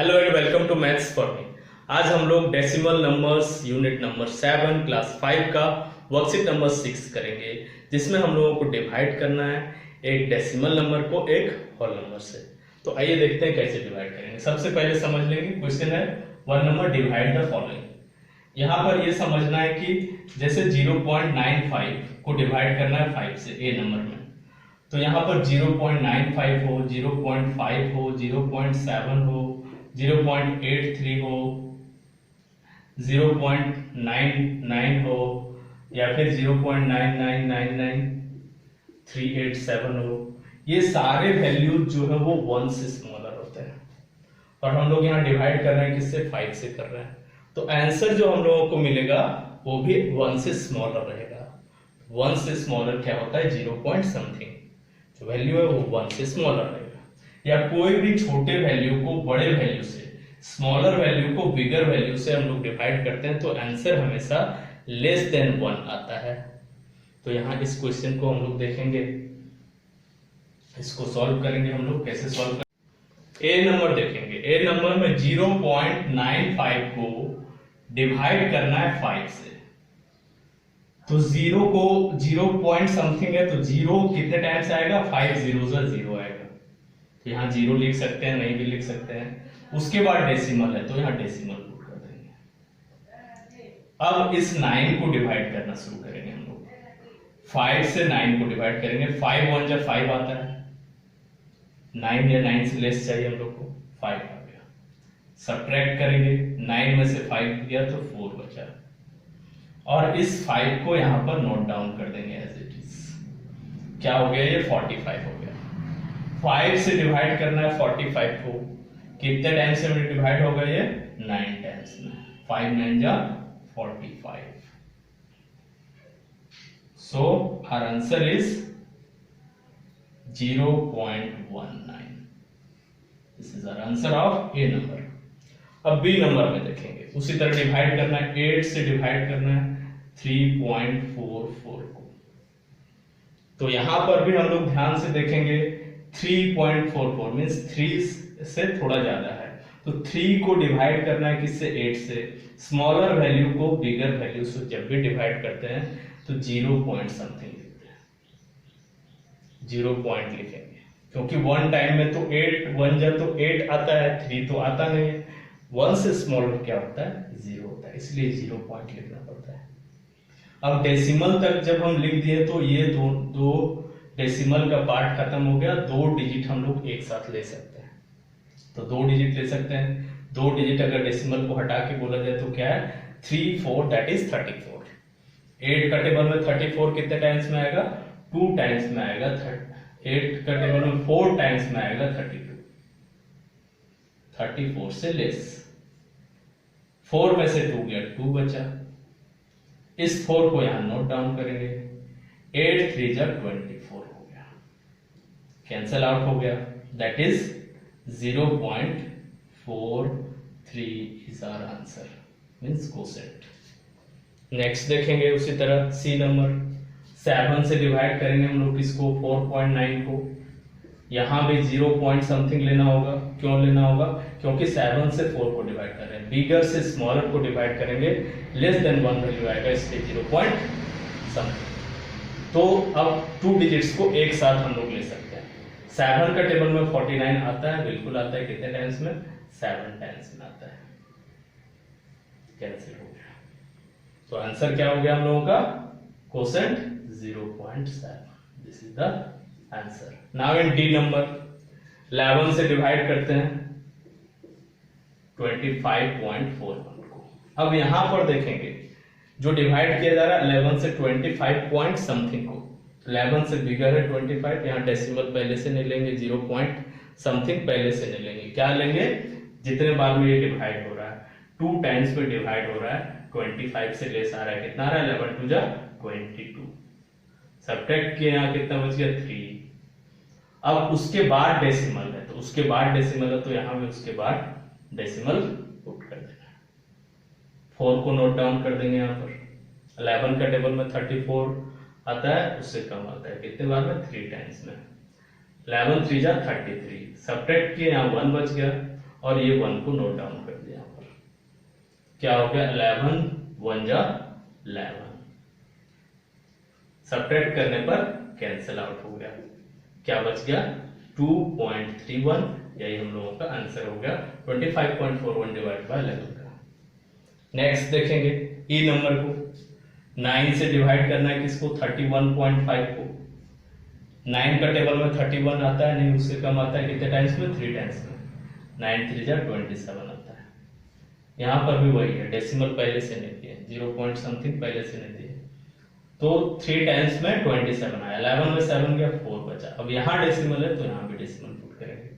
Hello and welcome to maths for me. आज हम लोग decimal numbers unit number 7 class 5 का वर्कशीट नंबर 6 करेंगे, जिसमें हम लोगों को डिवाइड करना है एक डेसिमल नंबर को एक होल नंबर से। तो आइए देखते हैं कैसे डिवाइड करेंगे। सबसे पहले समझ लेंगे, क्वेश्चन है 1 नंबर डिवाइड द फॉलोइंग। यहाँ पर ये समझना है कि जैसे 0.95 को डिवाइड करना है 5 से ए नंबर में, तो यहाँ पर 0.95 हो, 0.5 हो, 0.7 हो, 0.83 हो, 0.99 हो, या फिर 0.9999387 हो। ये सारे वैल्यूज जो है वो 1 से स्मॉलर होते हैं, और हम लोग यहाँ डिवाइड कर रहे हैं किससे, 5 से कर रहे हैं। तो आंसर जो हम लोगों को मिलेगा वो भी 1 से स्मॉलर रहेगा। 1 से स्मॉलर क्या होता है, 0 पॉइंट समथिंग। जो वैल्यू है वो 1 से स्मॉलर रहेगा। या कोई भी छोटे वैल्यू को बड़े वैल्यू से, स्मॉलर वैल्यू को बिगर वैल्यू से हम लोग डिवाइड करते हैं, तो आंसर हमेशा लेस देन 1 आता है। तो यहाँ इस क्वेश्चन को हम लोग देखेंगे, इसको सॉल्व करेंगे। हम लोग कैसे सॉल्व करेंगे, ए नंबर देखेंगे। ए नंबर में 0.95 को डिवाइड करना है 5 से। तो 0 को 0 पॉइंट समथिंग है, तो 0 कितने टाइम्स आएगा, 5 0 आएगा। तो यहाँ 0 लिख सकते हैं, नहीं भी लिख सकते हैं। उसके बाद डेसिमल है, तो यहाँ डेसिमल पुट कर देंगे। अब इस 9 को डिवाइड करना शुरू करेंगे हम लोग। 5 से 9 को डिवाइड करेंगे। 5 1 जब 5 आता है, 9 या 9 से लेस चाहिए हम लोग को, 5 आ गया। सब्ट्रैक्ट करेंगे, 9 में से 5 गया तो 4 बचा, और इस 5 को यहां पर नोट डाउन कर देंगे एज इट इज। क्या हो गया, ये 45 हो गया। 5 से डिवाइड करना है 45 को, कितने टाइम से डिवाइड होगा ये, 9 टाइम्स में। 5 9 जा 45। So our answer is 0.19। This is our answer of A number. अब बी नंबर में देखेंगे, उसी तरह डिवाइड करना है। 8 से डिवाइड करना है 3.44 को। तो यहां पर भी हम लोग ध्यान से देखेंगे, 3.44 मींस 3 से थोड़ा ज्यादा है, तो 3 को डिवाइड करना है किससे, 8 से। स्मॉलर वैल्यू को बिगर वैल्यू से जब भी डिवाइड करते हैं तो 0 पॉइंट समथिंग लिखते हैं, 0 पॉइंट लिखेंगे, क्योंकि 1 टाइम में तो 8 1 जब तो 8 आता है, 3 तो आता नहीं है। 1 से स्मॉलर क्या होता है, 0 होता है, इसलिए 0 पॉइंट लिखना पड़ता है। अब डेसिमल तक जब हम लिख दिए तो ये दो डेसिमल का पार्ट खत्म हो गया। 2 डिजिट हम लोग एक साथ ले सकते हैं, तो 2 डिजिट ले सकते हैं। 2 डिजिट अगर डेसिमल को हटा के बोला जाए तो क्या है, 3 4 दैट इज 34। 8 का टेबल में 34 कितने टाइम्स में आएगा, 2 टाइम्स में आएगा। 8 का टेबल में 4 टाइम्स में आएगा 32। 34 से लेस, 4 में से 2 गया, 2 बचा। इस 4 को यहां नोट डाउन करेंगे। 8 3 जा 24 हो गया, कैंसल आउट हो गया। That is 0.43 is our answer, means quotient. Next देखेंगे उसी तरह सी नंबर। 7 से डिवाइड करेंगे हम लोग इसको, 4.9 को। यहां भी 0 पॉइंट समथिंग लेना होगा। क्यों लेना होगा, क्योंकि 7 से 4 को डिवाइड कर रहे हैं। बिगर से स्मॉलर को डिवाइड करेंगे, लेस देन 1 वैल्यू आएगा, इसलिए 0 पॉइंट समथिंग। तो अब 2 डिजिट्स को एक साथ हम लोग ले सकते हैं। 7 का टेबल में 49 आता है, बिल्कुल आता है। कितने टाइम्स में, 7 टाइम्स में आता है। कैंसिल हो गया, तो आंसर क्या हो गया हम लोगों का, quotient 0.7। This is the answer. Now in D number, 11 से डिवाइड करते हैं 25.41 को। अब यहां पर देखेंगे जो डिवाइड किया जा रहा है 11 से 25 पॉइंट समथिंग को। 11 से बिगर है 25, यहाँ डेसिमल पहले से नहीं लेंगे, 0 पॉइंट समथिंग पहले से नहीं लेंगे। क्या लेंगे, जितने बार में ये डिवाइड हो रहा है, 2 टाइम्स में डिवाइड हो रहा है, 25 से लेस आ रहा है। कितना आ रहा है, 11 2 जा 22। सब्ट्रैक्ट किया, यहाँ कितना बच गया, 3। अब उसके बाद डेसिमल है, तो उसके बाद डेसिमल है, तो यहां भी उसके बाद डेसिमल पुट कर देना। 4 को नोट डाउन कर देंगे यहाँ पर। 11 का टेबल में 34 आता है, उससे कम आता है। कितने बार में, 3 टाइम्स में। 11 3 जा 33। सब्ट्रैक्ट किए, यहाँ 1 बच गया। और ये 1 को नोट डाउन कर दिया। यहाँ पर क्या हो गया, 11 1 जा 11, सब्ट्रैक्ट करने पर कैंसिल आउट हो गया, क्या बच गया 2.31, यही हम लोगों का आंसर हो गया 25.41 डिवाइड बाय 11 का। नेक्स्ट देखेंगे ई नंबर को, 9 से डिवाइड करना है किसको, 31.5 को। 9 का टेबल में 31 आता है नहीं, उससे कम आता है कितने टाइम्स में, 3 टाइम्स में, 9 3 जा 27 आता है। यहाँ पर भी वही है, डेसिमल पहले से नहीं दिए, 0 पॉइंट समथिंग पहले से नहीं दिए, तो 3 टाइम्स में 27 आया, 11 में 7 गया, 4 बचा। अब यहाँ डेसिमल है तो यहाँ भी डेसिमल पुट करेंगे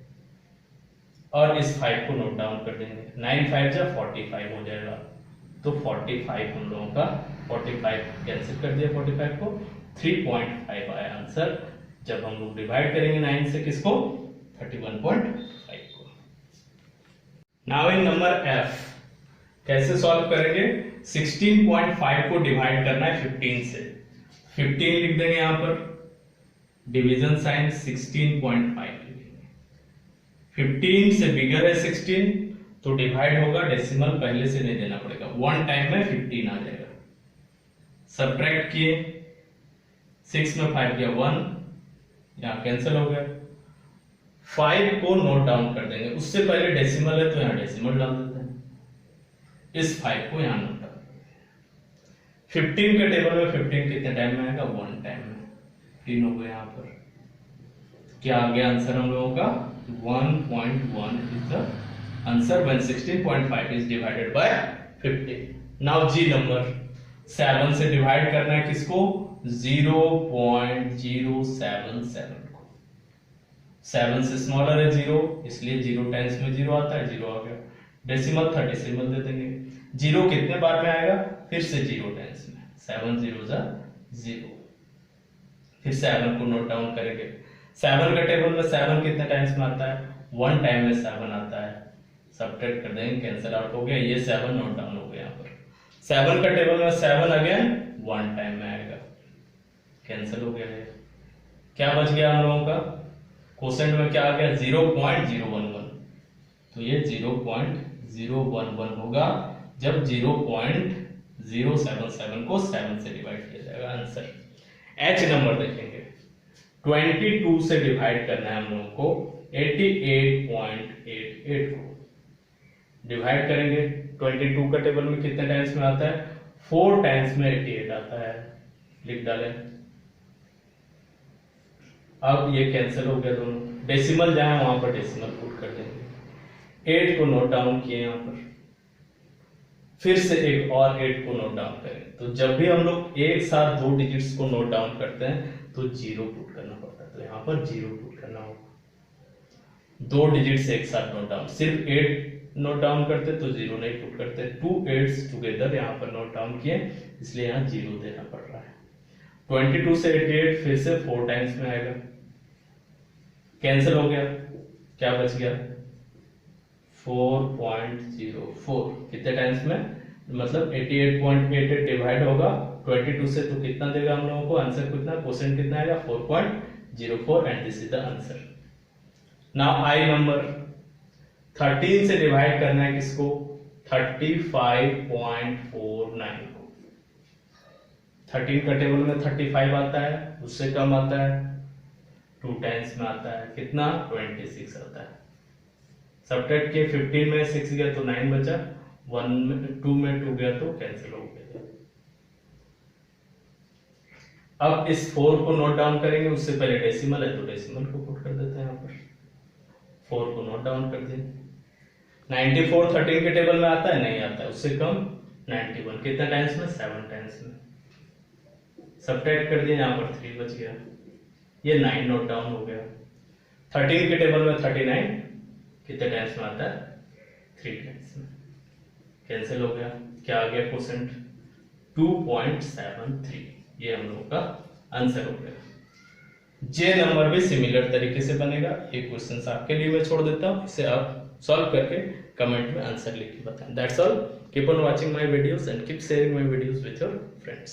और इस 5 को नोट डाउन कर देंगे, 9 5 जा 45 हो जाएगा, तो 45 हम लोगों का 45 कैंसिल कर दिया, 45 को 3.5 आया आंसर, जब हम लोग डिवाइड करेंगे 9 से किसको, 31.5 को। नाउ इन नंबर एफ कैसे सॉल्व करेंगे, 16.5 को डिवाइड करना है 15 से, 15 लिख देंगे यहाँ पर, डिवीजन साइन 16.5 लिखेंगे, 15 से बिगर है 16 तो डिवाइड होगा, डेसिमल पहले से नहीं देना पड़ेगा, 1 टाइम में 15 आ जाएगा, सब्ट्रैक्ट किए, 6 में 5 गया 1, यहाँ कैंसिल हो गया, 5 को नोट डाउन कर देंगे, उससे पहले डेसिमल है तो यहाँ डेसिमल डाल देते हैं, इस 5 को यहाँ नोट डाउन, 15 के टेबल में 15 कितने टाइम में आएगा, 1 टाइम में, 3 हो गए यहाँ पर, क्या आ गया आंसर हम लोगों का 1.1 is the answer when 16.5 is divided by 15. Now G number, 7 से डिवाइड करना है किसको, 0.077 को, 7 से स्मॉलर है 0, इसलिए 0 टाइम्स में 0 आता है, 0 आ गया, डेसिमल 30 दे देंगे, 0 कितने बार में आएगा, फिर से 0 टाइम्स में, 7 0 जा 0, फिर 7 को नोट डाउन करेंगे, 7 का टेबल में 7 कितने टाइम्स में आता है, 1 टाइम में 7 आता है, सब्ट्रैक्ट कर देंगे, कैंसिल आउट हो गया, ये 7 नोट डाउन हो गया, यहाँ पर 7 का टेबल में 7 अगेन 1 टाइम में आएगा, कैंसिल हो गया, क्या बच गया हम लोगों का, क्वोशेंट में क्या आ गया 0.011, तो ये 0.011 होगा जब 0.077 को 7 से डिवाइड किया जाएगा, आंसर। एच नंबर देखेंगे, 22 से डिवाइड करना है हम लोगों को 88.88 को, डिवाइड करेंगे, 22 का टेबल में कितने टाइम्स में आता है, 4 टाइम्स में 88 आता है, लिख डालें, अब ये कैंसिल हो गया दोनों, डेसिमल जहां वहां पर डेसिमल पुट कर देंगे, 8 को नोट डाउन किए यहाँ पर, फिर से एक और 8 को नोट डाउन करें, तो जब भी हम लोग एक साथ 2 डिजिट्स को नोट डाउन करते हैं तो 0 पुट करना पड़ता है, तो यहाँ पर 0 पुट करना होगा, 2 डिजिट्स एक साथ नोट डाउन, सिर्फ 8 नोट डाउन करते तो 0 नहीं पुट करते, 2 8s टुगेदर यहाँ पर नोट डाउन किए, इसलिए यहाँ 0 देना पड़ रहा है, 22 से 88 फिर से 4 टाइम्स में आएगा, कैंसिल हो गया, क्या बच गया 4.04, कितने टाइम्स में, मतलब 88.88 डिवाइड होगा 22 से, तो कितना देगा हम लोगों को आंसर, कितना क्वोशेंट कितना आएगा 4.04, and this is the answer. Now I number, 13 से डिवाइड करना है किसको, 35.49 को, 13 का टेबल में 35 आता है, उससे कम आता है, 2 टाइम्स में आता है, कितना 26 आता है, सब्ट्रैक्ट किए, 15 में 6 गया तो 9 बचा, 1 में 2 में 2 गया तो कैंसिल हो गया। अब इस 4 को नोट डाउन करेंगे, उससे पहले डेसिमल है तो डेसिमल को पुट कर देते हैं, यहाँ पर 4 को नोट डाउन कर दें, 94 13 के टेबल में आता है, नहीं आता है, उससे कम 91, कितने टाइम्स में 7 टाइम्स में, सब्ट्रैक्ट कर दिया, यहाँ पर 3 बच गया, ये 9 नोट डाउन हो गया, 13 के टेबल में 39 कितने टाइम्स में आता है, 3 टाइम्स में, कैंसिल हो गया, क्या आ गया क्वोशेंट 2.73, ये हम लोगों का आंसर हो गया। जे नंबर भी सिमिलर तरीके से बनेगा, एक क्वेश्चन आपके लिए मैं छोड़ देता हूँ, इसे आप सॉल्व करके कमेंट में आंसर लिख के बताएं। That's all, keep on watching my videos and keep sharing my videos with your friends.